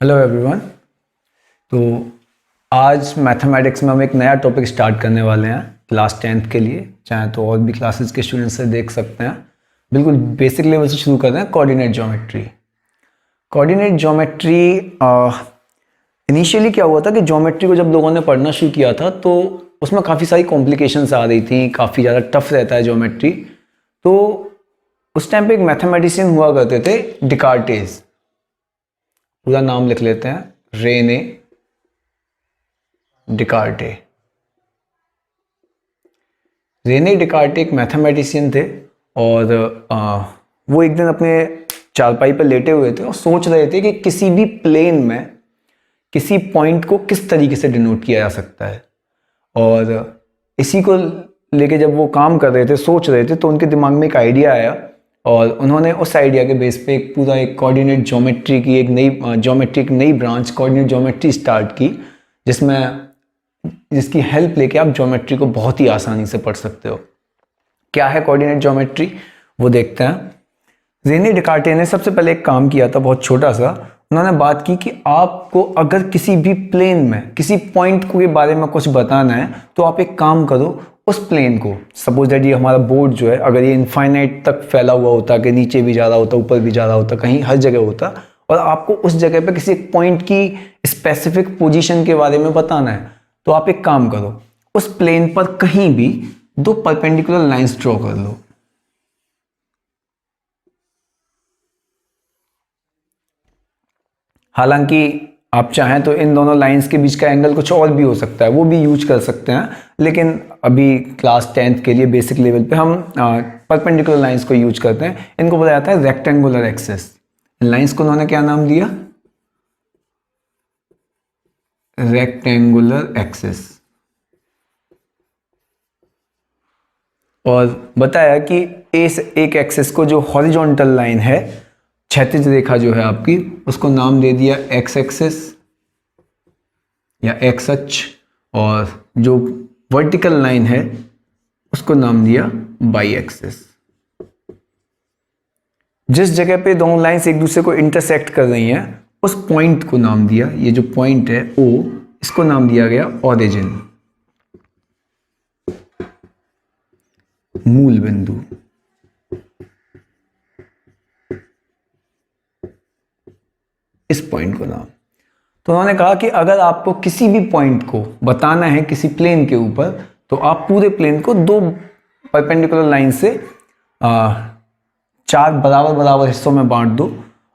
Hello everyone. तो आज mathematics में हम एक नया टॉपिक स्टार्ट करने वाले हैं क्लास 10th के लिए। चाहे तो और भी क्लासेस के स्टूडेंट्स से देख सकते हैं। बिल्कुल बेसिक लेवल से शुरू करते हैं। Coordinate geometry. Coordinate geometry initially क्या हुआ था कि ज्योमेट्री को जब लोगों ने पढ़ना शुरू किया था तो उसमें काफ़ी सारी कॉम्प्लिकेशंस आ रही थी, काफ़ी ज़्यादा टफ रहता है ज्योमेट्री। तो उस टाइम पे एक मैथमेटिशियन हुआ करते थे, डिकार्टेस। पूरा नाम लिख लेते हैं, रेने डिकार्टे। रेने डिकार्टे एक मैथमेटिशियन थे और वो एक दिन अपने चारपाई पर लेटे हुए थे और सोच रहे थे कि किसी भी प्लेन में किसी पॉइंट को किस तरीके से डिनोट किया जा सकता है। और इसी को लेके जब वो काम कर रहे थे, सोच रहे थे, तो उनके दिमाग में एक आइडिया आया और उन्होंने उस आइडिया के बेस पे एक पूरा एक कोऑर्डिनेट ज्योमेट्री की एक नई ब्रांच कोऑर्डिनेट ज्योमेट्री स्टार्ट की, जिसकी हेल्प लेके आप ज्योमेट्री को बहुत ही आसानी से पढ़ सकते हो। क्या है कोऑर्डिनेट ज्योमेट्री, वो देखते हैं। रेने डिकार्टे ने सबसे पहले एक काम किया था, बहुत छोटा सा। उन्होंने बात की कि आपको अगर किसी भी प्लेन में किसी पॉइंट के बारे में कुछ बताना है तो आप एक काम करो, उस प्लेन को, सपोज दैट ये हमारा बोर्ड जो है, अगर ये इनफाइनाइट तक फैला हुआ होता, कि नीचे भी जा रहा होता, ऊपर भी जा रहा होता, कहीं हर जगह होता, और आपको उस जगह पे किसी एक पॉइंट की स्पेसिफिक पोजीशन के बारे में बताना है, तो आप एक काम करो, उस प्लेन पर कहीं भी दो परपेंडिकुलर लाइंस ड्रॉ कर लो। हालांकि आप चाहें तो इन दोनों लाइंस के बीच का एंगल कुछ और भी हो सकता है, वो भी यूज कर सकते हैं, लेकिन अभी क्लास 10th के लिए बेसिक लेवल पे हम परपेंडिकुलर लाइंस को यूज करते हैं। इनको बोला जाता है रेक्टेंगुलर एक्सिस। लाइंस को उन्होंने क्या नाम दिया? Rectangular axis. और बताया कि इस एक एक्सिस को, जो हॉरिजॉन्टल लाइन है, क्षैतिज रेखा जो है आपकी, उसको नाम दे दिया एक्स एक्सिस या एक्स अक्ष, और जो वर्टिकल लाइन है उसको नाम दिया बाई एक्सिस। जिस जगह पे दोनों लाइंस एक दूसरे को इंटरसेक्ट कर रही हैं, उस पॉइंट को नाम दिया, ये जो पॉइंट है ओ, इसको नाम दिया गया ओरिजिन, मूल बिंदु। इस पॉइंट को नाम। तो उन्होंने कहा कि अगर आपको किसी भी पॉइंट को बताना है किसी प्लेन के ऊपर, तो आप पूरे प्लेन को दो परपेंडिकुलर लाइन से चार बराबर बराबर हिस्सों में बांट दो,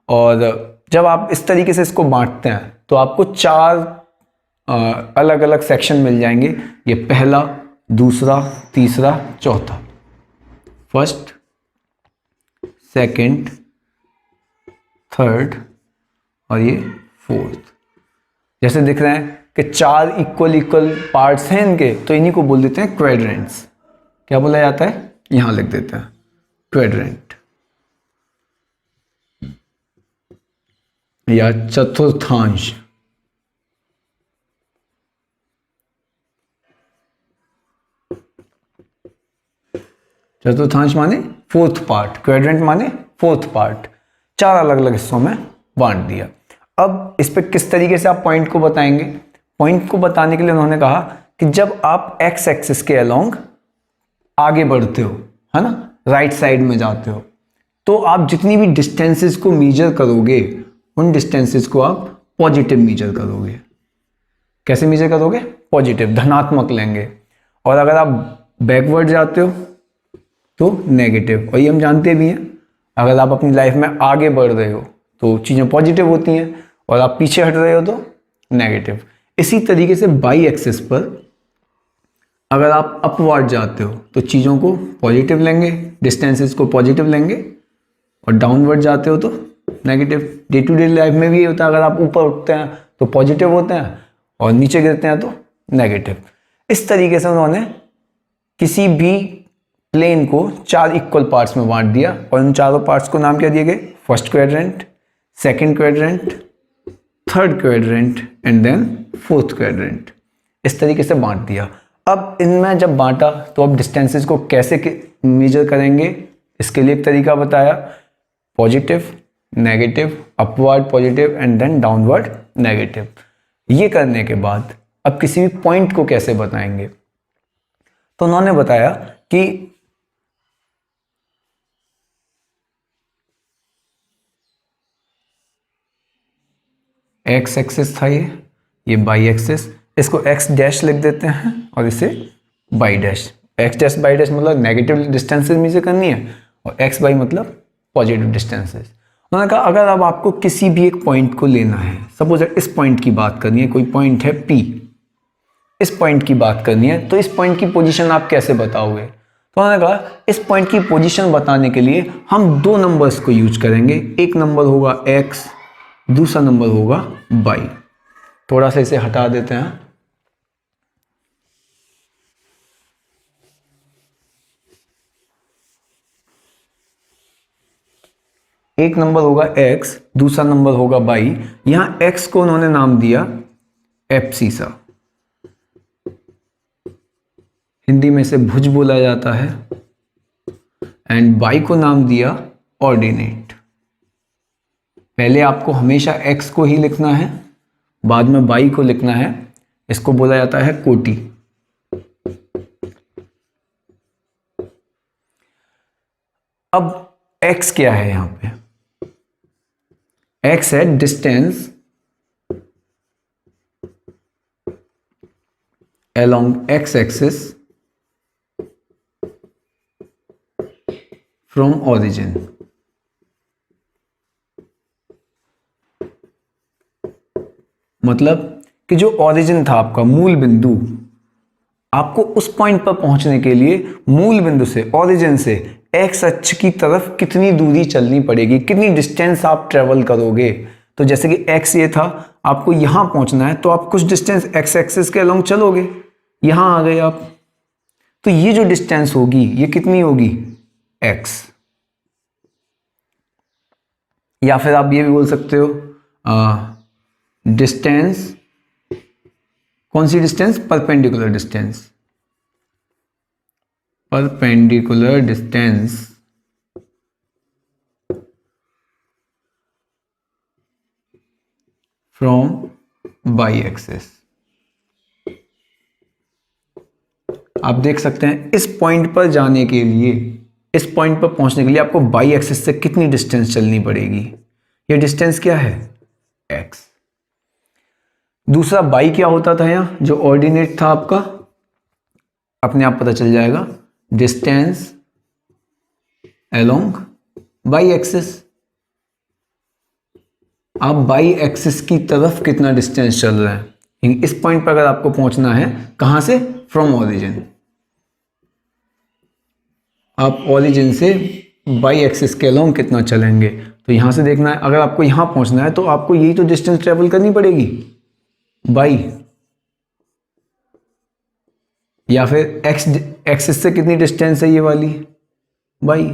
और जब आप इस तरीके से इसको बांटते हैं तो आपको चार अलग अलग सेक्शन मिल जाएंगे। ये पहला, दूसरा, तीसरा, चौथा, फर्स्ट, सेकंड, थर्ड और ये फोर्थ। जैसे दिख रहे हैं कि चार इक्वल पार्ट्स हैं इनके, तो इन्हीं को बोल देते हैं क्वाड्रेंट्स। क्या बोला जाता है? यहां लिख देते हैं क्वाड्रेंट या चतुर्थांश। चतुर्थांश माने फोर्थ पार्ट, क्वाड्रेंट माने फोर्थ पार्ट। चार अलग अलग हिस्सों में बांट दिया। अब इस पे किस तरीके से आप पॉइंट को बताएंगे? पॉइंट को बताने के लिए उन्होंने कहा कि जब आप एक्स एक्सिस के अलोंग आगे बढ़ते हो, है ना, राइट साइड में जाते हो, तो आप जितनी भी डिस्टेंसेस को मेजर करोगे, उन डिस्टेंसेस को आप पॉजिटिव मेजर करोगे। कैसे मेजर करोगे? पॉजिटिव, धनात्मक लेंगे। और अगर आप बैकवर्ड जाते हो तो नेगेटिव। और ये हम जानते भी हैं, अगर आप अपनी लाइफ में आगे बढ़ रहे हो तो चीज़ें पॉजिटिव होती हैं, और आप पीछे हट रहे हो तो नेगेटिव। इसी तरीके से बाई एक्सिस पर अगर आप अपवर्ड जाते हो तो चीज़ों को पॉजिटिव लेंगे, डिस्टेंसेस को पॉजिटिव लेंगे, और डाउनवर्ड जाते हो तो negative. Day to day life में भी ये होता है, अगर आप ऊपर उठते हैं तो पॉजिटिव होते हैं और नीचे गिरते हैं तो नेगेटिव। इस तरीके से उन्होंने किसी भी प्लेन को चार इक्वल पार्ट्स में बांट दिया, और उन चारों पार्ट्स को नाम क्या दिए गए? First quadrant, second quadrant, third quadrant and then fourth quadrant. इस तरीके से बांट दिया। अब इनमें जब बांटा तो अब डिस्टेंसेस को कैसे मेजर करेंगे, इसके लिए एक तरीका बताया, positive, negative upward positive and then downward negative. ये करने के बाद अब किसी भी पॉइंट को कैसे बताएंगे, तो उन्होंने बताया कि एक्स एक्सिस था ये बाई एक्सिस, इसको एक्स डैश लिख देते हैं और इसे by dash. X dash by dash मतलब नेगेटिव डिस्टेंसेज में से करनी है और एक्स बाई मतलब पॉजिटिव डिस्टेंसेज। उन्होंने कहा अगर अब आपको किसी भी एक पॉइंट को लेना है, सपोज इस पॉइंट की बात करनी है, कोई पॉइंट है P, इस पॉइंट की बात करनी है, तो इस पॉइंट की पोजीशन आप कैसे बताओगे? तो उन्होंने कहा इस पॉइंट की पोजीशन बताने के लिए हम दो नंबर्स को यूज करेंगे, एक नंबर होगा x, दूसरा नंबर होगा y। थोड़ा सा इसे हटा देते हैं। एक नंबर होगा x, दूसरा नंबर होगा y। यहां x को उन्होंने नाम दिया एब्सिसा, हिंदी में इसे भुज बोला जाता है, एंड y को नाम दिया ऑर्डिनेट। पहले आपको हमेशा x को ही लिखना है, बाद में y को लिखना है। इसको बोला जाता है कोटि। अब x क्या है यहां पे? x है distance along x axis from origin। मतलब कि जो ओरिजिन था आपका मूल बिंदु, आपको उस पॉइंट पर पहुंचने के लिए मूल बिंदु से, ओरिजिन से एक्स अक्ष की तरफ कितनी दूरी चलनी पड़ेगी, कितनी डिस्टेंस आप ट्रेवल करोगे। तो जैसे कि एक्स ये था, आपको यहां पहुंचना है तो आप कुछ डिस्टेंस एक्स एक्सिस के अलोंग चलोगे, यहां आ गए आप, तो ये जो डिस्टेंस होगी ये कितनी होगी? एक्स। या फिर आप ये भी बोल सकते हो डिस्टेंस, कौन सी distance? Perpendicular distance, perpendicular distance from Y axis. आप देख सकते हैं इस पॉइंट पर जाने के लिए, इस पॉइंट पर पहुंचने के लिए आपको बाई एक्सिस से कितनी डिस्टेंस चलनी पड़ेगी। ये डिस्टेंस क्या है? एक्स। दूसरा बाई क्या होता था यहां, जो ऑर्डिनेट था आपका, अपने आप पता चल जाएगा, डिस्टेंस अलोंग बाई एक्सिस। आप बाई एक्सिस की तरफ कितना डिस्टेंस चल रहे हैं, इस पॉइंट पर अगर आपको पहुंचना है, कहां से? From origin. आप ऑरिजिन से बाई एक्सिस के अलोंग कितना चलेंगे, तो यहां से देखना है। अगर आपको यहां पहुंचना है तो आपको यही तो डिस्टेंस ट्रेवल करनी पड़ेगी, बाई, या फिर एक्स एक्सिस से कितनी डिस्टेंस है ये वाली, बाई।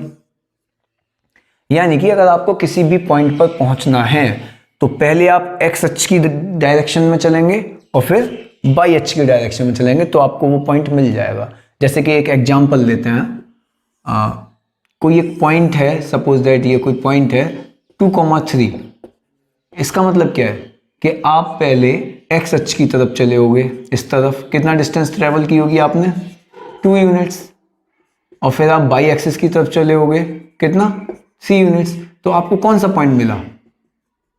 यानी कि अगर आपको किसी भी पॉइंट पर पहुंचना है तो पहले आप एक्स अक्ष की डायरेक्शन में चलेंगे और फिर बाई अक्ष की डायरेक्शन में चलेंगे, तो आपको वो पॉइंट मिल जाएगा। जैसे कि एक एग्जांपल लेते हैं, कोई एक पॉइंट है, सपोज दैट ये कोई पॉइंट है 2,3। इसका मतलब क्या है कि आप पहले एक्स अक्ष की तरफ चले होगे, इस तरफ कितना डिस्टेंस ट्रेवल की होगी आपने? 2 यूनिट्स। और फिर आप बाई एक्सिस की तरफ चले होगे, कितना? 3 यूनिट्स। तो आपको कौन सा पॉइंट मिला?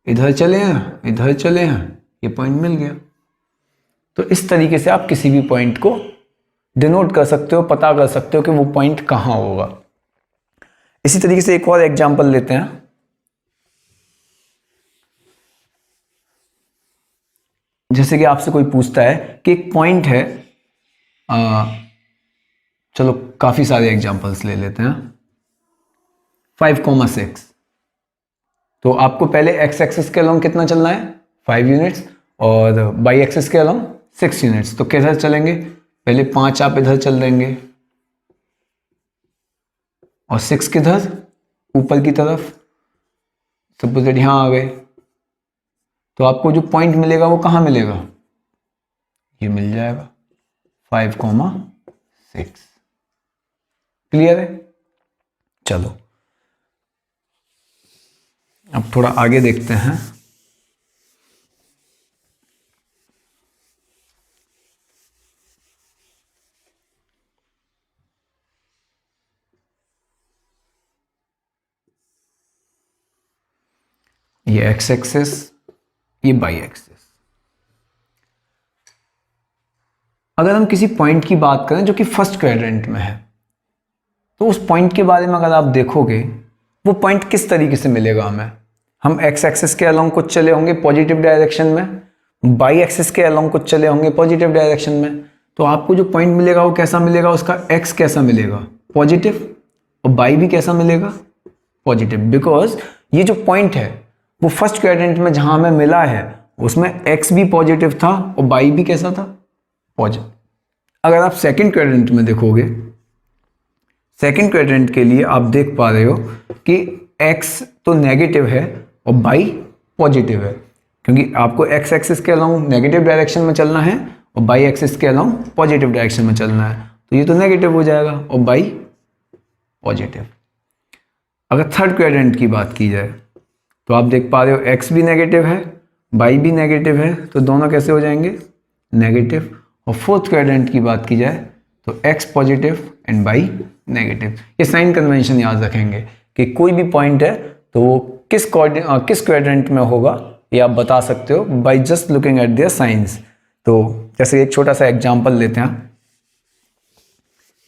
इधर चले हैं, इधर चले हैं, ये पॉइंट मिल गया। तो इस तरीके से आप किसी भी पॉइंट को डिनोट कर सकते हो, पता कर सकते हो कि वो पॉइंट कहां होगा। इसी तरीके से एक और एग्जांपल लेते हैं। जैसे कि आपसे कोई पूछता है कि एक पॉइंट है, चलो काफी सारे एग्जांपल्स ले लेते हैं, 5,6। तो आपको पहले एक्स एक्सिस के अलोंग कितना चलना है? 5 यूनिट्स, और बाई एक्सिस के अलोंग 6 यूनिट्स। तो किधर चलेंगे? पहले 5 आप इधर चल देंगे और 6 किधर? ऊपर की तरफ। सपोज दैट यहां आ गए, तो आपको जो पॉइंट मिलेगा वो कहां मिलेगा? ये मिल जाएगा 5,6। क्लियर है? चलो अब थोड़ा आगे देखते हैं। ये एक्स एक्सिस, ये वाई एक्सिस। अगर हम किसी पॉइंट की बात करें जो कि फर्स्ट क्वाड्रेंट में है, तो उस पॉइंट के बारे में अगर आप देखोगे वो पॉइंट किस तरीके से मिलेगा हमें। हम एक्स एक्सिस के अलोंग कुछ चले होंगे पॉजिटिव डायरेक्शन में, वाई एक्सिस के अलोंग कुछ चले होंगे पॉजिटिव डायरेक्शन में, तो आपको जो पॉइंट मिलेगा वो कैसा मिलेगा, उसका एक्स कैसा मिलेगा, पॉजिटिव, और वाई भी कैसा मिलेगा, पॉजिटिव। बिकॉज ये जो पॉइंट है वो फर्स्ट क्वाड्रेंट में जहां हमें मिला है उसमें एक्स भी पॉजिटिव था और वाई भी कैसा था, पॉजिटिव। अगर आप सेकंड क्वाड्रेंट में देखोगे, सेकंड क्वाड्रेंट के लिए आप देख पा रहे हो कि x तो नेगेटिव है और y पॉजिटिव है, क्योंकि आपको x एक्सिस के अलोंग नेगेटिव डायरेक्शन में चलना है और y एक्सिस के अलोंग पॉजिटिव डायरेक्शन में चलना है, तो ये तो नेगेटिव हो जाएगा और y पॉजिटिव। अगर थर्ड क्वाड्रेंट की बात की जाए तो आप देख पा रहे हो x भी नेगेटिव है, y भी नेगेटिव है, तो दोनों कैसे हो जाएंगे, नेगेटिव। और फोर्थ क्वाड्रेंट की बात की जाए तो x positive and y negative. ये साइन कन्वेंशन याद रखेंगे कि कोई भी पॉइंट है तो वो किस क्वाड्रेंट में होगा ये आप बता सकते हो by just looking at there science. तो जैसे एक छोटा सा एग्जांपल लेते हैं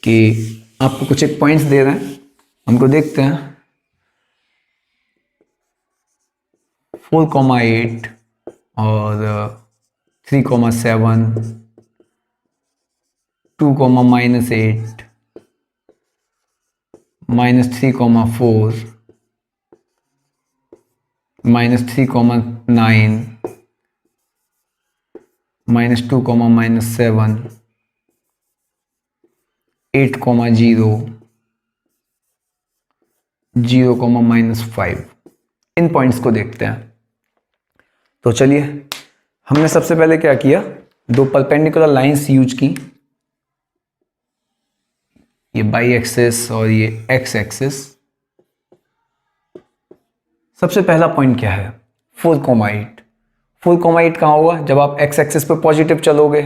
कि आपको कुछ एक पॉइंट्स दे रहे हैं, उनको देखते हैं। 4,8 और 3,7, 2, -8, -3,4, -3,9, -2, -7, 8,0, 0, -5। इन पॉइंट्स को देखते हैं। तो चलिए, हमने सबसे पहले क्या किया, दो परपेंडिकुलर लाइंस यूज की, ये वाई एक्सिस और ये एक्स एक्सिस। सबसे पहला पॉइंट क्या है, 4,8। 4,8 कहाँ होगा, जब आप एक्स एक्सिस पे पॉजिटिव चलोगे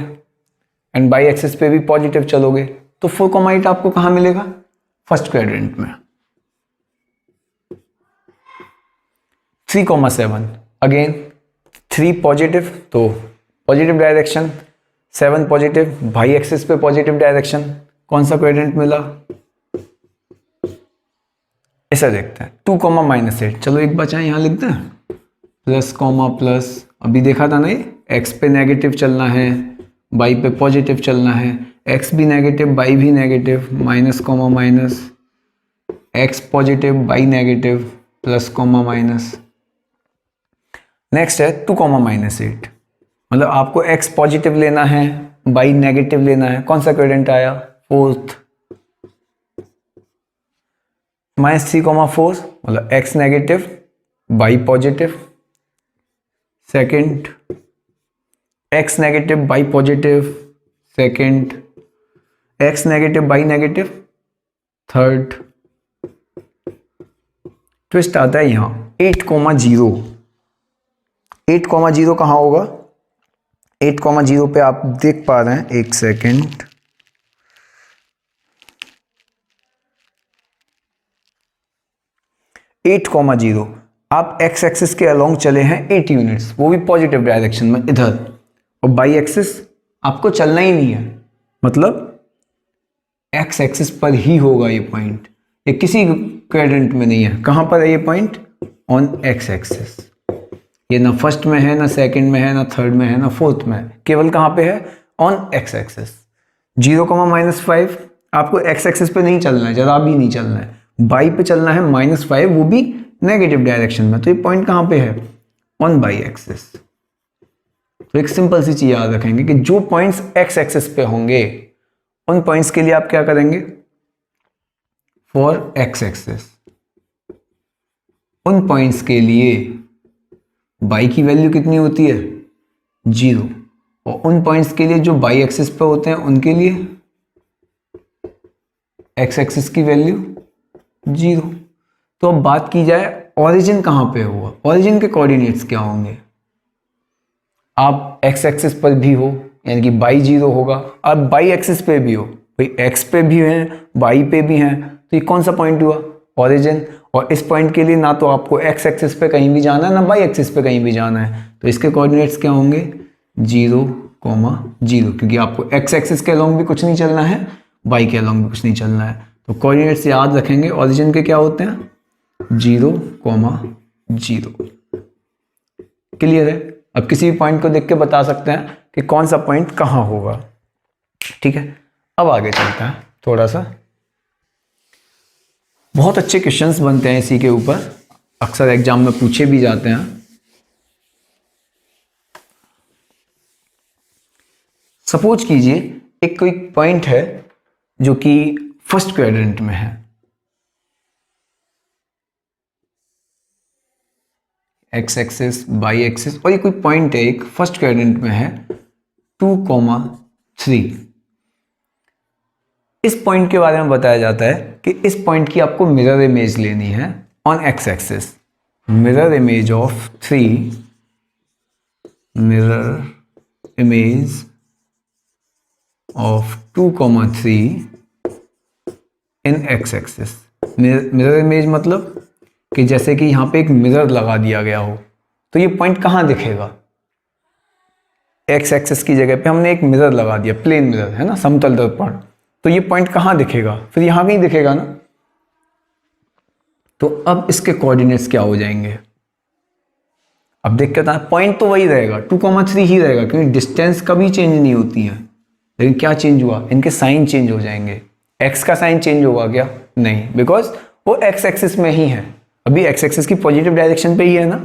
एंड वाई एक्सिस पे भी पॉजिटिव चलोगे, तो 4,8 आपको कहाँ मिलेगा, फर्स्ट क्वाड्रेंट में। 3,7 अगेन 3 पॉजिटिव, तो positive direction, 7 positive, Y axis पे पॉजिटिव डायरेक्शन, कौन सा क्वाड्रेंट मिला, ऐसा देखते हैं। 2, -8, चलो एक बचा यहां लिखते हैं, प्लस कॉमा प्लस। अभी देखा था नहीं, एक्स पे नेगेटिव चलना है, वाई पे पॉजिटिव चलना है, एक्स भी नेगेटिव वाई भी negative, minus comma minus, X positive Y negative, plus comma minus. Next है 2, -8, मतलब आपको एक्स पॉजिटिव लेना है, वाई नेगेटिव लेना है, कौन सा क्वाड्रेंट आया, फोर्थ। -3,4 मतलब X negative Y positive, second. X negative Y positive, second. X negative Y negative, third. Twist आता है यहां 8,0। 8,0 कहाँ होगा, 8,0 पे आप देख पा रहे हैं, एक सेकेंड, एट कॉमा 0 आप एक्स एक्सिस के अलोंग चले हैं 8 यूनिट्स, वो भी पॉजिटिव डायरेक्शन में इधर, और बाई एक्सिस आपको चलना ही नहीं है, मतलब एक्स एक्सिस पर ही होगा ये पॉइंट, ये किसी क्वाड्रेंट में नहीं है। कहां पर है ये पॉइंट, ऑन एक्स एक्सिस। ये ना फर्स्ट में है, ना सेकंड में है, ना थर्ड में है, ना फोर्थ में है, केवल कहां पे है, ऑन एक्स एक्सिस। 0, -5 आपको एक्स एक्सिस पे नहीं चलना है, जरा भी नहीं चलना है, बाई पे चलना है, -5, वो भी नेगेटिव डायरेक्शन में। तो ये पॉइंट कहां पे है, ऑन बाई एक्सिस। तो एक सिंपल सी चीज याद रखेंगे कि जो पॉइंट्स एक्स एक्सिस पे होंगे उन पॉइंट्स के लिए आप क्या करेंगे, फॉर एक्स एक्सिस उन पॉइंट्स के लिए बाई की वैल्यू कितनी होती है, 0, और उन पॉइंट्स के लिए जो बाई एक्सिस पे होते हैं उनके लिए एक्स एक्सिस की वैल्यू 0। तो अब बात की जाए ओरिजिन कहाँ पे हुआ, ओरिजिन के कोऑर्डिनेट्स क्या होंगे। आप एक्स एक्सिस पर भी हो यानी कि बाई 0 होगा, आप बाई एक्सिस पे भी हो, भाई एक्स पे भी हैं बाई पे भी हैं, तो ये कौन सा पॉइंट हुआ, ओरिजिन। और इस पॉइंट के लिए ना तो आपको एक्स एक्सिस पे कहीं भी जाना है ना बाई एक्सिस पे कहीं भी जाना है, तो इसके कोऑर्डिनेट्स क्या होंगे 0, 0, क्योंकि आपको एक्स एक्सिस के अलोंग भी कुछ नहीं चलना है, बाई के अलोंग भी कुछ नहीं चलना है। तो कोऑर्डिनेट्स याद रखेंगे, ओरिजिन के क्या होते हैं 0, 0। क्लियर है। अब किसी भी पॉइंट को देख के बता सकते हैं कि कौन सा पॉइंट कहाँ होगा। ठीक है, अब आगे चलते हैं थोड़ा सा। बहुत अच्छे क्वेश्चंस बनते हैं इसी के ऊपर, अक्सर एग्जाम में पूछे भी जाते हैं। सपोज कीजिए एक कोई पॉइंट है जो कि फर्स्ट क्वाड्रेंट में है, एक्स एक्सिस बाई एक्सिस, और ये कोई पॉइंट है एक फर्स्ट क्वाड्रेंट में है 2, 3। इस पॉइंट के बारे में बताया जाता है कि इस पॉइंट की आपको मिरर इमेज लेनी है on x axis, mirror image of 3, mirror image of 2, 3 in x axis. Mirror image मतलब कि जैसे कि यहां पे एक मिरर लगा दिया गया हो, तो ये पॉइंट कहां दिखेगा, एक्स एक्सिस की जगह पे हमने एक मिरर लगा दिया, प्लेन मिरर है ना, समतल दर्पण, तो ये पॉइंट कहां दिखेगा, फिर यहां कहीं दिखेगा ना। तो अब इसके कोऑर्डिनेट्स क्या हो जाएंगे, अब देखते हैं, पॉइंट तो वही रहेगा 2, 3 ही रहेगा, क्योंकि डिस्टेंस कभी चेंज नहीं होती है, लेकिन क्या चेंज हुआ, इनके साइन चेंज हो जाएंगे। एक्स का साइन चेंज होगा क्या, नहीं, बिकॉज वो एक्स एक्सिस में ही है, अभी एक्स एक्सिस की पॉजिटिव डायरेक्शन पे ही है ना,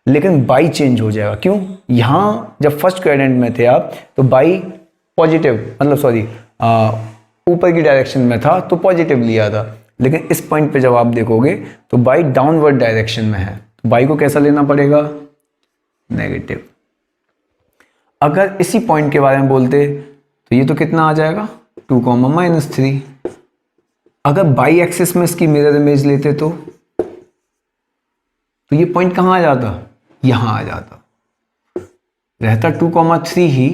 लेकिन बाई चेंज हो जाएगा। क्यों, यहां जब फर्स्ट क्वाड्रेंट में थे आप तो बाई पॉजिटिव, मतलब सॉरी ऊपर की डायरेक्शन में था तो पॉजिटिव लिया था, लेकिन इस पॉइंट पे जब आप देखोगे तो बाई डाउनवर्ड डायरेक्शन में है, तो बाई को कैसा लेना पड़ेगा, नेगेटिव। अगर इसी पॉइंट के बारे में बोलते तो ये तो कितना आ जाएगा 2, -3। अगर बाई एक्सिस में इसकी मिरर इमेज लेते तो ये पॉइंट कहां आ जाता, यहां आ जाता, रहता 2, 3 ही,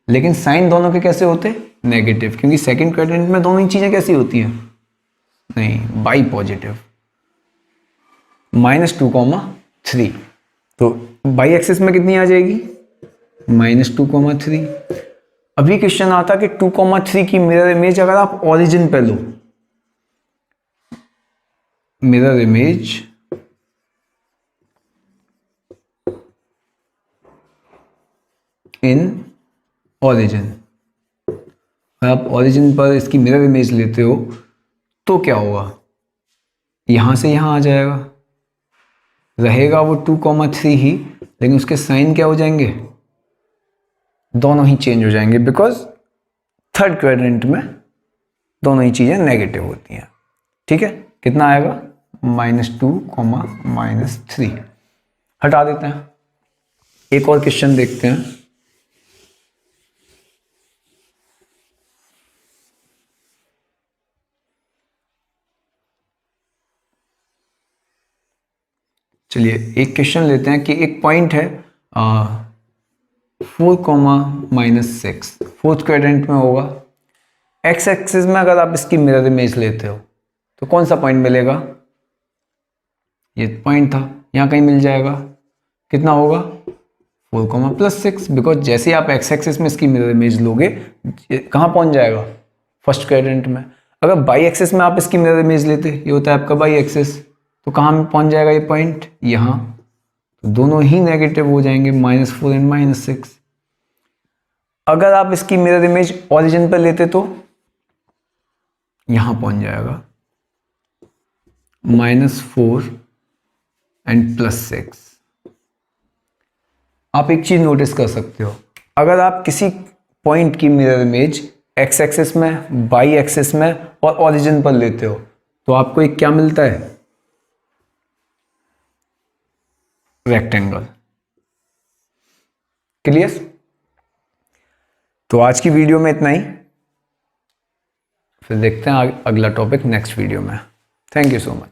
लेकिन साइन दोनों के कैसे होते, नेगेटिव, क्योंकि सेकंड क्वाड्रेंट में दोनों ही चीजें कैसी होती हैं, नहीं, बाई पॉजिटिव, -2, 3। तो बाई एक्सिस में कितनी आ जाएगी, -2, 3। अभी क्वेश्चन आता कि 2, 3 की मिरर इमेज अगर आप ओरिजिन पे लो, मिरर इमेज इन ओरिजिन, आप ओरिजिन पर इसकी मिरर इमेज लेते हो तो क्या होगा, यहां से यहां आ जाएगा, रहेगा वो 2, 3 ही, लेकिन उसके साइन क्या हो जाएंगे, दोनों ही चेंज हो जाएंगे, बिकॉज थर्ड क्वाड्रेंट में दोनों ही चीजें नेगेटिव होती हैं। ठीक है, कितना आएगा -2, -3, हटा देते हैं। एक और क्वेश्चन देखते हैं। चलिए एक क्वेश्चन लेते हैं कि एक पॉइंट है 4, -6, फोर्थ क्वाड्रेंट में होगा, एक्स एक्सिस में अगर आप इसकी मिरर इमेज लेते हो तो कौन सा पॉइंट मिलेगा, ये पॉइंट था, यहां कहीं मिल जाएगा, कितना होगा 4, +6, बिकॉज जैसे ही आप एक्स एक्सिस में इसकी मिरर इमेज लोगे कहां पहुंच जाएगा, फर्स्ट क्वाड्रेंट में। अगर बाई एक्सिस में आप इसकी मिरर इमेज लेते, ये होता है आपका बाई एक्सिस, तो कहां पहुंच जाएगा ये पॉइंट, यहां, तो दोनों ही नेगेटिव हो जाएंगे, -4 एंड -6। अगर आप इसकी मिरर इमेज ओरिजिन पर लेते तो यहां पहुंच जाएगा -4 एंड +6। आप एक चीज नोटिस कर सकते हो, अगर आप किसी पॉइंट की मिरर इमेज एक्स एक्सिस में, बाई एक्सिस में और ओरिजिन पर लेते हो तो आपको एक क्या मिलता है, रेक्टेंगल। क्लियर। तो आज की वीडियो में इतना ही, फिर देखते हैं अगला टॉपिक नेक्स्ट वीडियो में। Thank you so much.